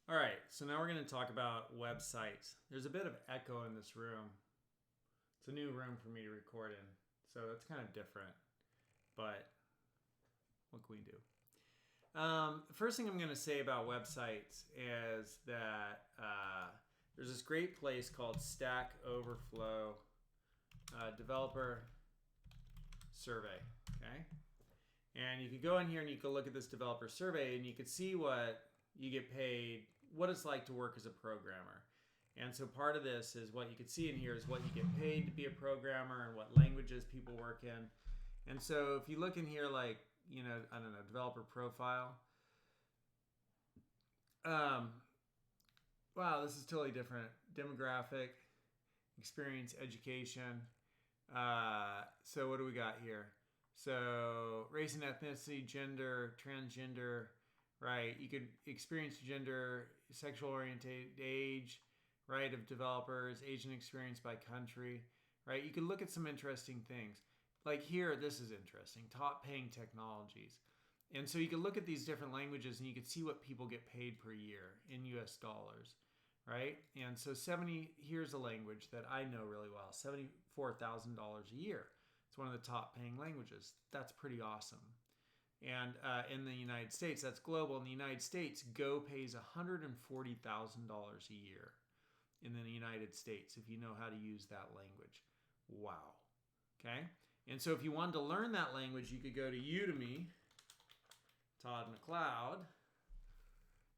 All right, so now we're going to talk about websites. There's a bit of echo in this room. It's a new room for me to record in, so it's kind of different, but what can we do? First thing I'm going to say about websites is that there's this great place called Stack Overflow Developer Survey, okay? And you could go in here and you could look at this developer survey and you could see what you get paid, what it's like to work as a programmer. And so part of this is what you can see in here is what you get paid to be a programmer and what languages people work in. And so if you look in here like, I don't know, developer profile. Wow, this is totally different. Demographic, experience, education. So what do we got here? So race and ethnicity, gender, transgender, right? You could experience gender, sexual orientation, age, right, of developers, age and experience by country, right? You could look at some interesting things. Like here, this is interesting, top paying technologies. And so you could look at these different languages and you could see what people get paid per year in US dollars, right? And so here's a language that I know really well, $74,000 a year. It's one of the top paying languages. That's pretty awesome. And in the United States, that's global. In the United States, Go pays $140,000 a year in the United States if you know how to use that language. Wow. Okay? And so if you wanted to learn that language, you could go to Udemy, Todd McLeod,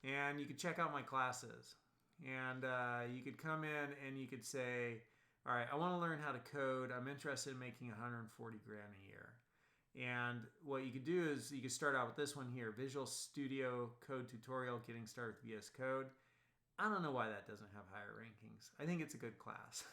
and you could check out my classes. And you could come in and you could say, all right, I want to learn how to code. I'm interested in making 140 grand a year. And what you could do is you could start out with this one here, Visual Studio Code Tutorial, Getting Started with VS Code. I don't know why that doesn't have higher rankings. I think it's a good class.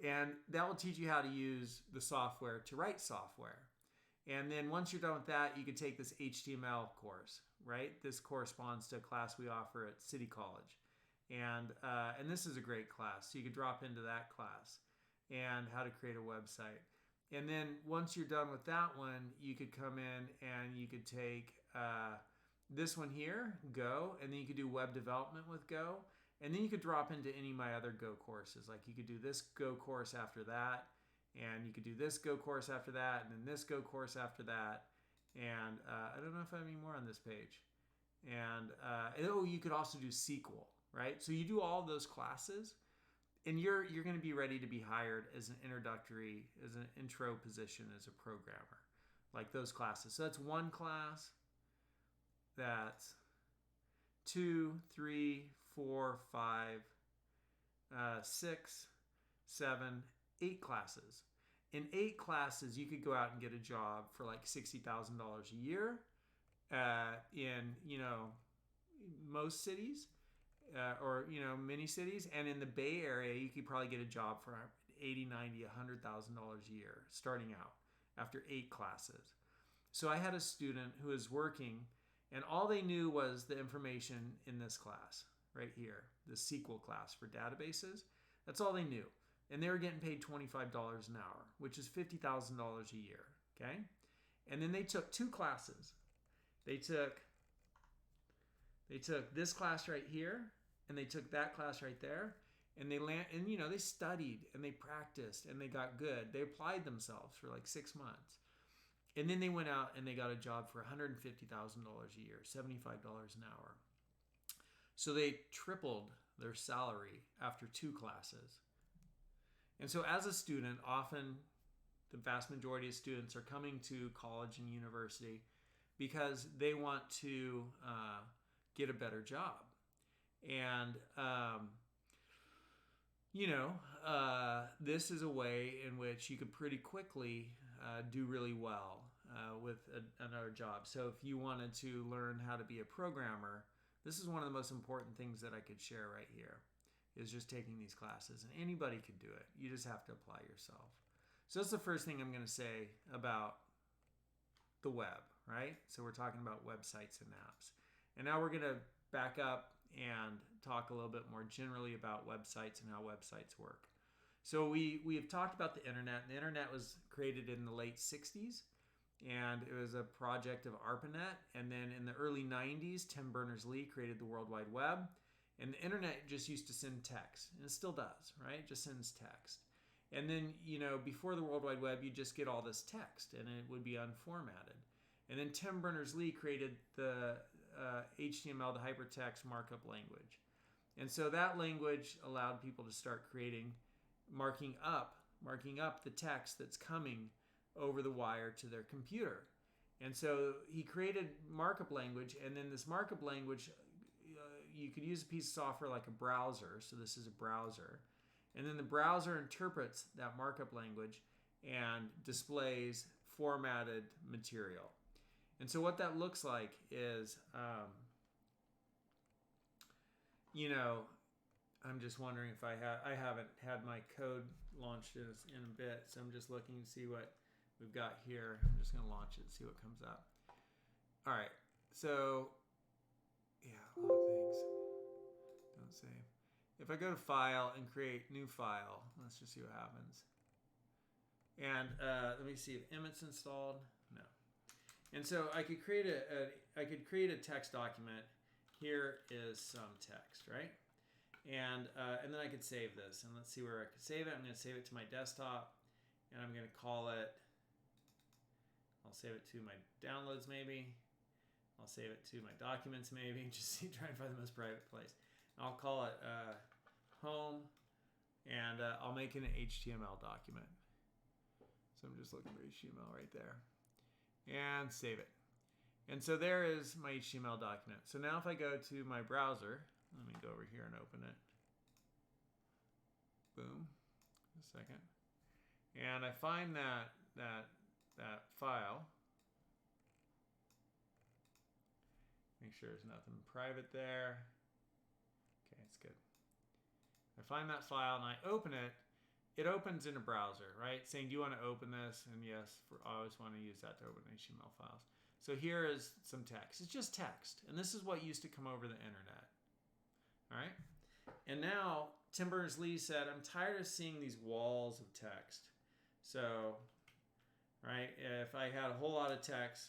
And that will teach you how to use the software to write software. And then once you're done with that, you could take this HTML course, right? This corresponds to a class we offer at City College. And this is a great class. So you could drop into that class and how to create a website. And then once you're done with that one, you could come in and you could take this one here, Go, and then you could do web development with Go. And then you could drop into any of my other Go courses. Like you could do this Go course after that, and you could do this Go course after that, and then this Go course after that. And I don't know if I have any more on this page. And you could also do SQL, right? So you do all those classes, and you're going to be ready to be hired as an intro position as a programmer, like those classes. So that's one class. That's 2, 3, 4, 5, 6, 7, 8 classes. In 8 classes, you could go out and get a job for like $60,000 a year in most cities. Or many cities, and in the Bay Area you could probably get a job for $80,000, $90,000, $100,000 a year starting out after 8 classes. So I had a student who was working and all they knew was the information in this class right here, the SQL class for databases. That's all they knew, and they were getting paid $25 an hour, which is $50,000 a year. Okay, and then they took 2 classes. They took this class right here, and they took that class right there, and they studied and they practiced and they got good. They applied themselves for like 6 months, and then they went out and they got a job for $150,000 a year, $75 an hour. So they tripled their salary after 2 classes. And so as a student, often the vast majority of students are coming to college and university because they want to get a better job. And, this is a way in which you could pretty quickly do really well with another job. So if you wanted to learn how to be a programmer, this is one of the most important things that I could share right here, is just taking these classes. And anybody could do it. You just have to apply yourself. So that's the first thing I'm going to say about the web, right? So we're talking about websites and apps. And now we're going to back up and talk a little bit more generally about websites and how websites work. So we have talked about the internet, and the internet was created in the late 60s. and it was a project of ARPANET. And then in the early 90s, Tim Berners-Lee created the World Wide Web. And the internet just used to send text, and it still does, right? It just sends text. And then, before the World Wide Web, you just get all this text, and it would be unformatted. And then Tim Berners-Lee created the HTML, the hypertext markup language. And so that language allowed people to start marking up the text that's coming over the wire to their computer. And so he created markup language, and then this markup language, you could use a piece of software like a browser. So this is a browser. And then the browser interprets that markup language and displays formatted material. And so what that looks like is, I'm just wondering if I haven't had my code launched in a bit, so I'm just looking to see what we've got here. I'm just going to launch it and see what comes up. All right, so yeah, a lot of things. Don't save. If I go to File and create new file, let's just see what happens. And let me see if Emmet's installed. No. And so I could create a text document. Here is some text, right? And then I could save this. And let's see where I could save it. I'm going to save it to my desktop, and I'm going to call it. I'll save it to my downloads maybe. I'll save it to my documents maybe. Just try and find the most private place. I'll call it home, and I'll make it an HTML document. So I'm just looking for HTML right there. And save it. And so there is my HTML document. So now if I go to my browser, let me go over here and open it. Boom. A second. And I find that file. Make sure there's nothing private there. Okay, it's good. I find that file and I open it. It opens in a browser, right? Saying, do you want to open this? And yes, I always want to use that to open HTML files. So here is some text. It's just text. And this is what used to come over the internet. All right? And now, Tim Berners-Lee said, I'm tired of seeing these walls of text. So, right, if I had a whole lot of text,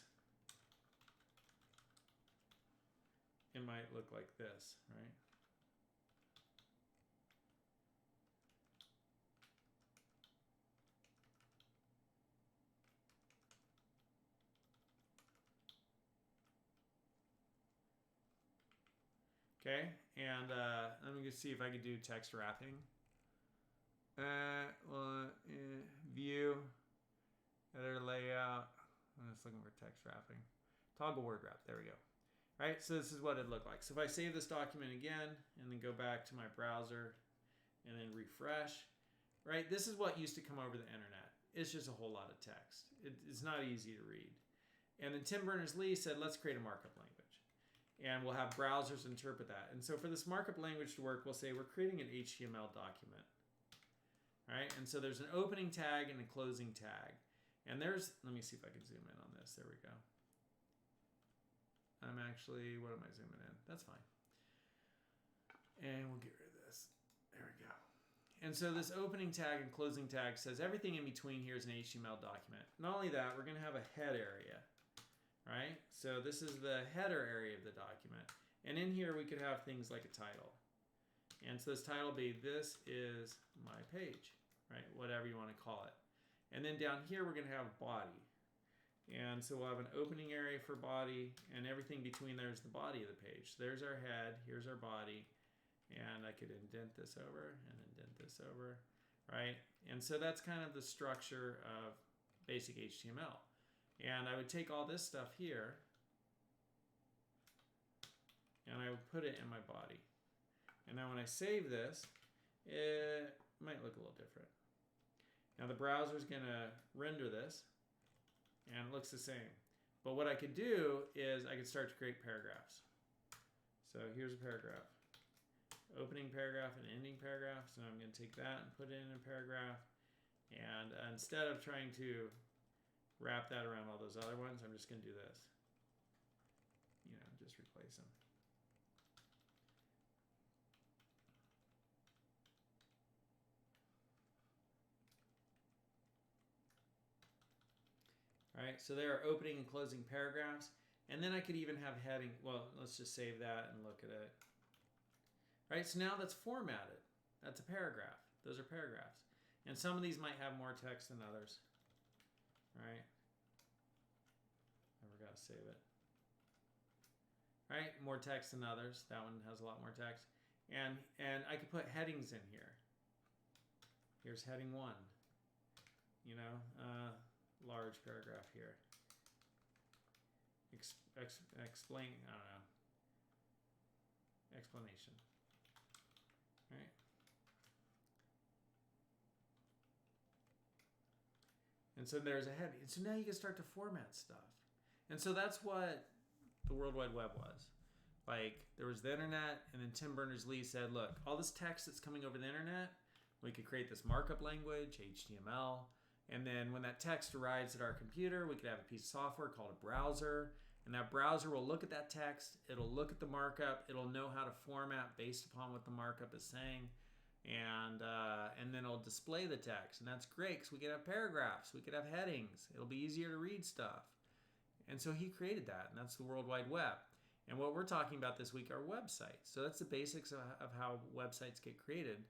it might look like this, right? Okay, and let me just see if I could do text wrapping. View, editor layout. I'm just looking for text wrapping. Toggle word wrap, there we go. All right, so this is what it looked like. So if I save this document again and then go back to my browser and then refresh, right? This is what used to come over the internet. It's just a whole lot of text. It's not easy to read. And then Tim Berners-Lee said, let's create a markup language. And we'll have browsers interpret that. And so for this markup language to work, we'll say we're creating an HTML document. All right, and so there's an opening tag and a closing tag. And there's, let me see if I can zoom in on this. There we go. What am I zooming in? That's fine. And we'll get rid of this. There we go. And so this opening tag and closing tag says everything in between here is an HTML document. Not only that, we're going to have a head area. Right? So this is the header area of the document. And in here we could have things like a title. And so this title will be, this is my page, right? Whatever you want to call it. And then down here we're going to have body. And so we'll have an opening area for body, and everything between there is the body of the page. So there's our head, here's our body, and I could indent this over and indent this over, right? And so that's kind of the structure of basic HTML. And I would take all this stuff here and I would put it in my body. And now when I save this, it might look a little different. Now the browser is going to render this and it looks the same. But what I could do is I could start to create paragraphs. So here's a paragraph. Opening paragraph and ending paragraph. So I'm going to take that and put it in a paragraph. And instead of trying to wrap that around all those other ones, I'm just going to do this. Just replace them. All right? So there are opening and closing paragraphs. And then I could even have heading. Well, let's just save that and look at it. Right, so now that's formatted. That's a paragraph. Those are paragraphs. And some of these might have more text than others. Right? I forgot to save it. Right, more text than others. That one has a lot more text. And I could put headings in here. Here's heading 1. You know, large paragraph here. Explain, I don't know. Explanation. Right? And so there's a heading. And so now you can start to format stuff. And so that's what the World Wide Web was. Like, there was the internet, and then Tim Berners-Lee said, look, all this text that's coming over the internet, we could create this markup language, HTML, and then when that text arrives at our computer, we could have a piece of software called a browser, and that browser will look at that text, it'll look at the markup, it'll know how to format based upon what the markup is saying, and then it'll display the text, and that's great because we could have paragraphs, we could have headings, it'll be easier to read stuff. And so he created that, and that's the World Wide Web. And what we're talking about this week are websites. So that's the basics of how websites get created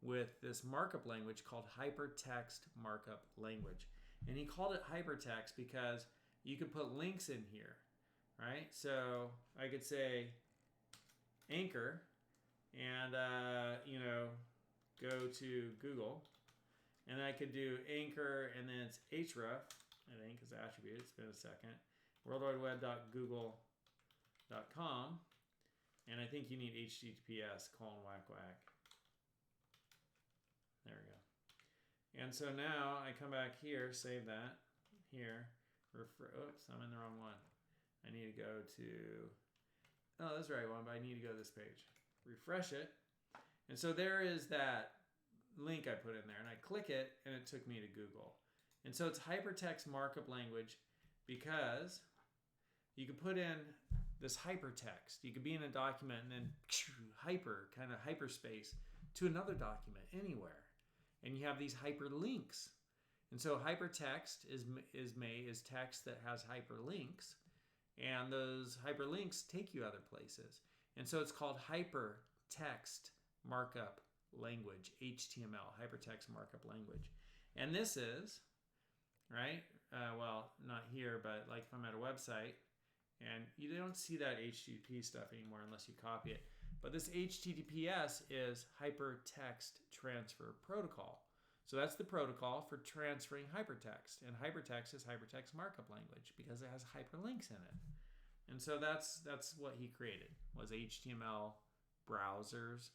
with this markup language called hypertext markup language. And he called it hypertext because you could put links in here, right? So I could say anchor and, go to Google. And I could do anchor and then it's href, I think is the attribute. It's been a second. worldwideweb.google.com, and I think you need https : whack. There we go. And so now I come back here, save that here. Oops, I'm in the wrong one. I need to go to, oh, that's the right one, but I need to go to this page. Refresh it. And so there is that link I put in there, and I click it, and it took me to Google. And so it's hypertext markup language because you could put in this hypertext. You could be in a document and then hyperspace to another document anywhere. And you have these hyperlinks. And so hypertext is text that has hyperlinks. And those hyperlinks take you other places. And so it's called hypertext markup language, HTML, hypertext markup language. And this is, right? Well, not here, but like if I'm at a website, and you don't see that HTTP stuff anymore unless you copy it. But this HTTPS is Hypertext Transfer Protocol. So that's the protocol for transferring hypertext. And hypertext is hypertext markup language because it has hyperlinks in it. And so that's what he created, was HTML browsers,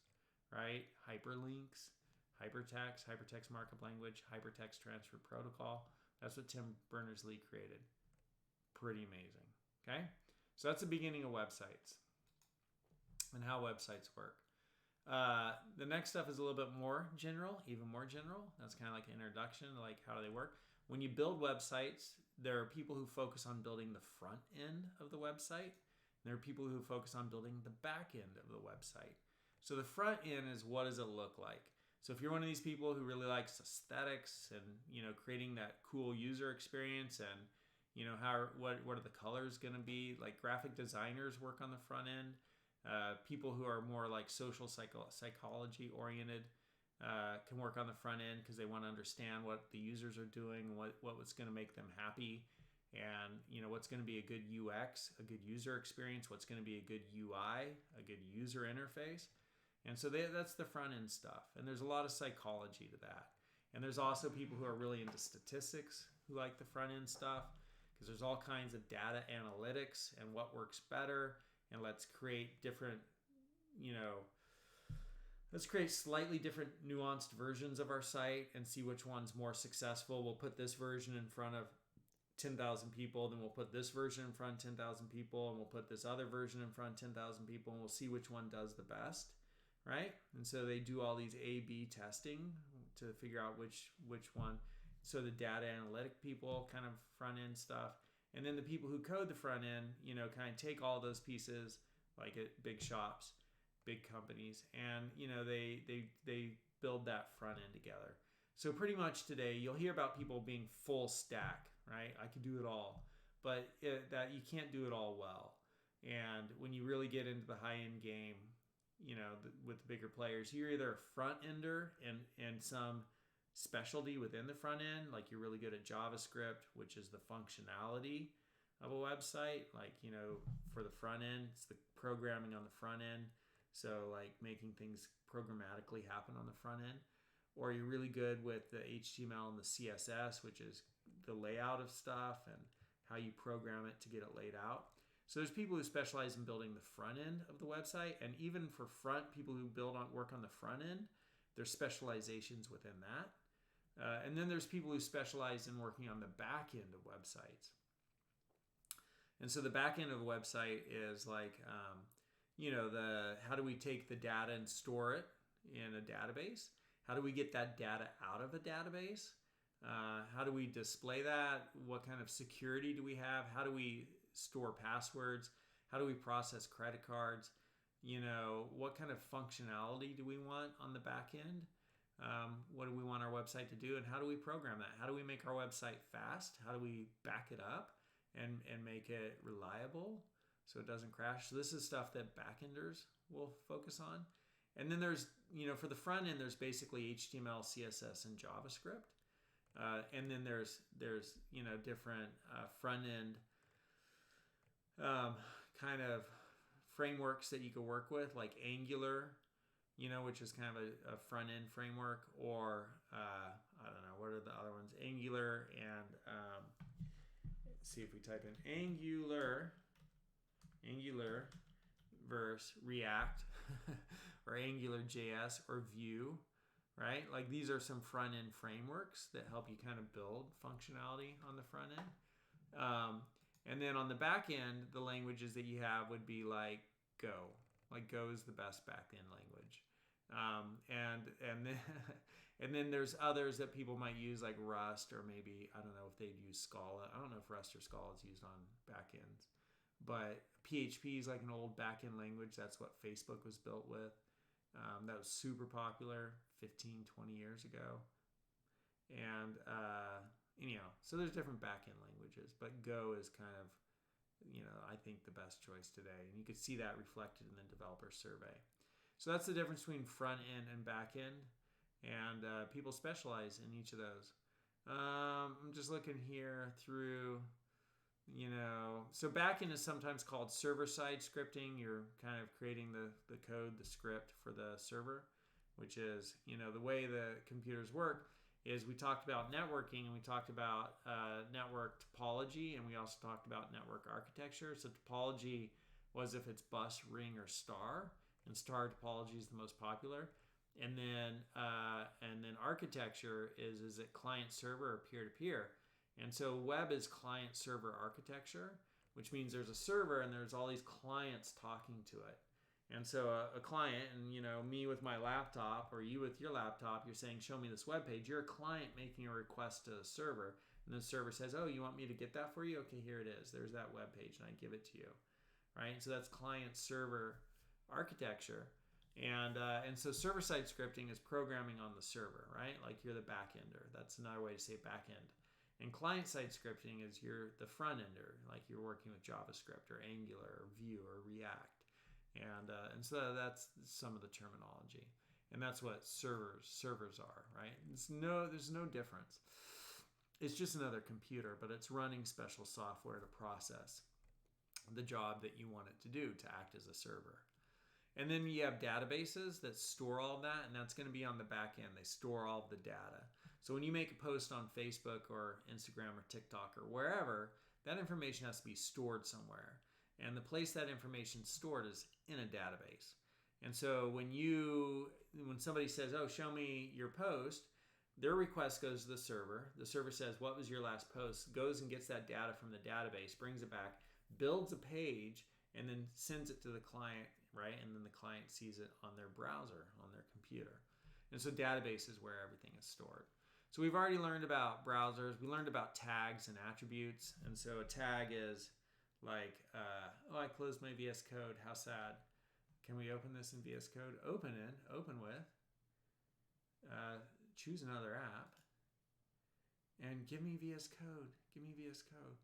right? Hyperlinks, hypertext markup language, hypertext transfer protocol. That's what Tim Berners-Lee created. Pretty amazing. Okay, so that's the beginning of websites and how websites work. The next stuff is a little bit more general, even more general. That's kind of like an introduction to like how they work. When you build websites, there are people who focus on building the front end of the website. And there are people who focus on building the back end of the website. So the front end is, what does it look like? So if you're one of these people who really likes aesthetics and, creating that cool user experience and, what are the colors going to be? Like graphic designers work on the front end. People who are more like social psychology oriented can work on the front end because they want to understand what the users are doing, what's going to make them happy, and what's going to be a good UX, a good user experience, what's going to be a good UI, a good user interface. And so that's the front end stuff. And there's a lot of psychology to that. And there's also people who are really into statistics who like the front end stuff, because there's all kinds of data analytics and what works better. And let's create different, let's create slightly different nuanced versions of our site and see which one's more successful. We'll put this version in front of 10,000 people, then we'll put this version in front of 10,000 people, and we'll put this other version in front of 10,000 people, and we'll see which one does the best, right? And so they do all these A/B testing to figure out which one. So the data analytic people kind of front end stuff. And then the people who code the front end, kind of take all those pieces, like at big shops, big companies, and they build that front end together. So pretty much today, you'll hear about people being full stack, right? I could do it all, but that you can't do it all well. And when you really get into the high-end game, with the bigger players, you're either a front ender and some specialty within the front end, like you're really good at JavaScript, which is the functionality of a website. Like, for the front end, it's the programming on the front end. So like making things programmatically happen on the front end. Or you're really good with the HTML and the CSS, which is the layout of stuff and how you program it to get it laid out. So there's people who specialize in building the front end of the website, and even for people who work on the front end, there's specializations within that. And then there's people who specialize in working on the back end of websites. And so the back end of a website is like, how do we take the data and store it in a database? How do we get that data out of a database? How do we display that? What kind of security do we have? How do we store passwords? How do we process credit cards? What kind of functionality do we want on the back end? What do we want our website to do? And how do we program that? How do we make our website fast? How do we back it up and make it reliable so it doesn't crash? So this is stuff that backenders will focus on. And then there's, for the front end, there's basically HTML, CSS, and JavaScript. And then there's different front end kind of frameworks that you can work with, like Angular, which is kind of a front end framework, or I don't know, what are the other ones? Angular and let's see if we type in Angular versus React or Angular JS or Vue, right? Like these are some front end frameworks that help you kind of build functionality on the front end. And then on the back end, the languages that you have would be like Go. Like Go is the best back end language. And then there's others that people might use like Rust, or maybe, I don't know if they'd use Scala. I don't know if Rust or Scala is used on back ends. But PHP is like an old back end language. That's what Facebook was built with. That was super popular 15, 20 years ago. And so there's different back-end languages, but Go is kind of, I think the best choice today. And you could see that reflected in the developer survey. So that's the difference between front end and back end. And people specialize in each of those. I'm just looking here through, so back end is sometimes called server-side scripting. You're kind of creating the code, the script for the server, which is, the way the computers work is we talked about networking, and we talked about network topology, and we also talked about network architecture. So topology was if it's bus, ring, or star, and star topology is the most popular. And then architecture is it client server or peer to peer? And so web is client server architecture, which means there's a server and there's all these clients talking to it. And so a client, and me with my laptop, or you with your laptop, you're saying, show me this web page. You're a client making a request to the server, and the server says, oh, you want me to get that for you? Okay, here it is. There's that web page, and I give it to you, right? So that's client server architecture, and so server-side scripting is programming on the server, right? Like you're the back-ender. That's another way to say back-end. And client-side scripting is you're the front-ender, like you're working with JavaScript or Angular or Vue or React. And so that's some of the terminology, and that's what servers are, right? There's no difference. It's just another computer, but it's running special software to process the job that you want it to do, to act as a server. And then you have databases that store all of that, and that's going to be on the back end. They store all of the data. So when you make a post on Facebook or Instagram or TikTok or wherever, that information has to be stored somewhere. And the place that information is stored is in a database. And so when somebody says, oh, show me your post, their request goes to the server. The server says, what was your last post? Goes and gets that data from the database, brings it back, builds a page, and then sends it to the client, right? And then the client sees it on their browser, on their computer. And so database is where everything is stored. So we've already learned about browsers. We learned about tags and attributes. And so a tag is like, I closed my VS Code. How sad. Can we open this in VS Code? Open with. Choose another app. And give me VS Code. Give me VS Code.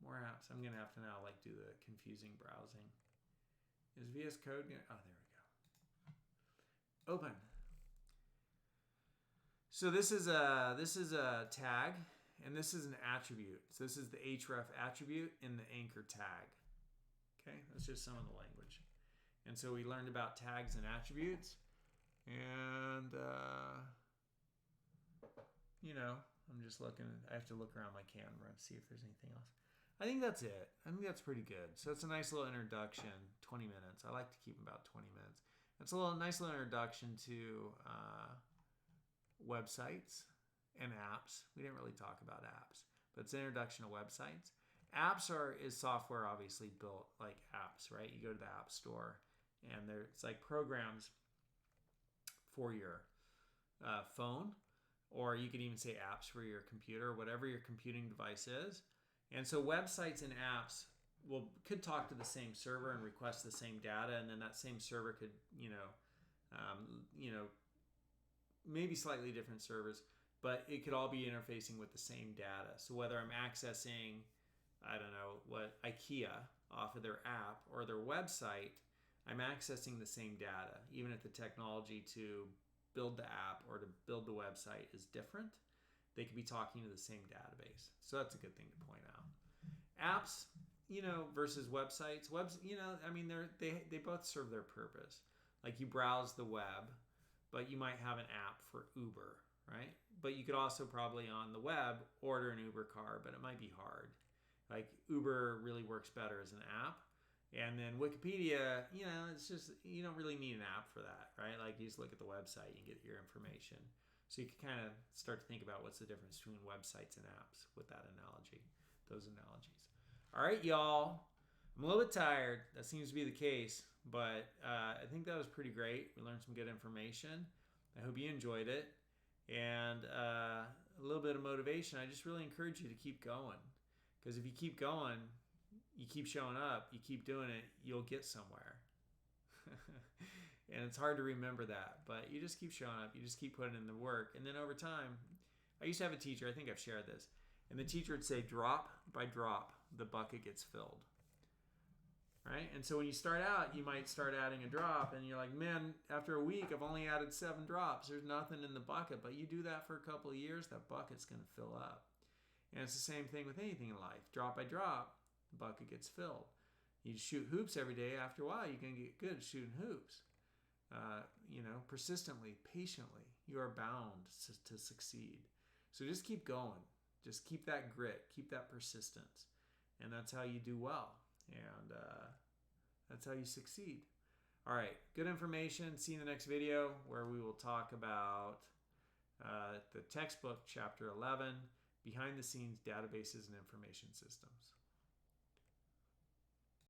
More apps. I'm going to have to now like do the confusing browsing. Is VS Code gonna, oh, there we go. Open. So this is a tag, and this is an attribute. So this is the href attribute in the anchor tag. Okay, that's just some of the language. And so we learned about tags and attributes, and you know, I'm just looking. I have to look around my camera and see if there's anything else. I think that's it. I think that's pretty good. So it's a nice little introduction. 20 minutes. I like to keep them about 20 minutes. It's a nice little introduction to websites and apps. We didn't really talk about apps, but it's an introduction to websites. Apps is software obviously built like apps, right? You go to the app store and it's like programs for your phone, or you could even say apps for your computer, whatever your computing device is. And so websites and apps could talk to the same server and request the same data, and then that same server could, maybe slightly different servers, but it could all be interfacing with the same data. So whether I'm accessing, I don't know, what IKEA off of their app or their website, I'm accessing the same data, even if the technology to build the app or to build the website is different. They could be talking to the same database. So that's a good thing to point out. Apps, versus websites. They both serve their purpose. Like you browse the web, but you might have an app for Uber, right? But you could also probably on the web order an Uber car, but it might be hard. Like Uber really works better as an app. And then Wikipedia, it's just, you don't really need an app for that, right? Like you just look at the website, you get your information. So you can kind of start to think about what's the difference between websites and apps with that analogy, those analogies. All right, y'all. I'm a little bit tired. That seems to be the case, but I think that was pretty great. We learned some good information. I hope you enjoyed it. And a little bit of motivation. I just really encourage you to keep going. Because if you keep going, you keep showing up, you keep doing it, you'll get somewhere. And it's hard to remember that, but you just keep showing up, you just keep putting in the work. And then over time, I used to have a teacher, I think I've shared this, and the teacher would say, drop by drop, the bucket gets filled. Right? And so when you start out, you might start adding a drop, and you're like, man, after a week, I've only added 7 drops. There's nothing in the bucket. But you do that for a couple of years, that bucket's going to fill up. And it's the same thing with anything in life. Drop by drop, the bucket gets filled. You shoot hoops every day. After a while, you can get good at shooting hoops. Persistently, patiently, you are bound to succeed. So just keep going. Just keep that grit. Keep that persistence. And that's how you do well. And that's how you succeed. All right. Good information. See you in the next video where we will talk about the textbook, chapter 11, Behind the Scenes Databases and Information Systems.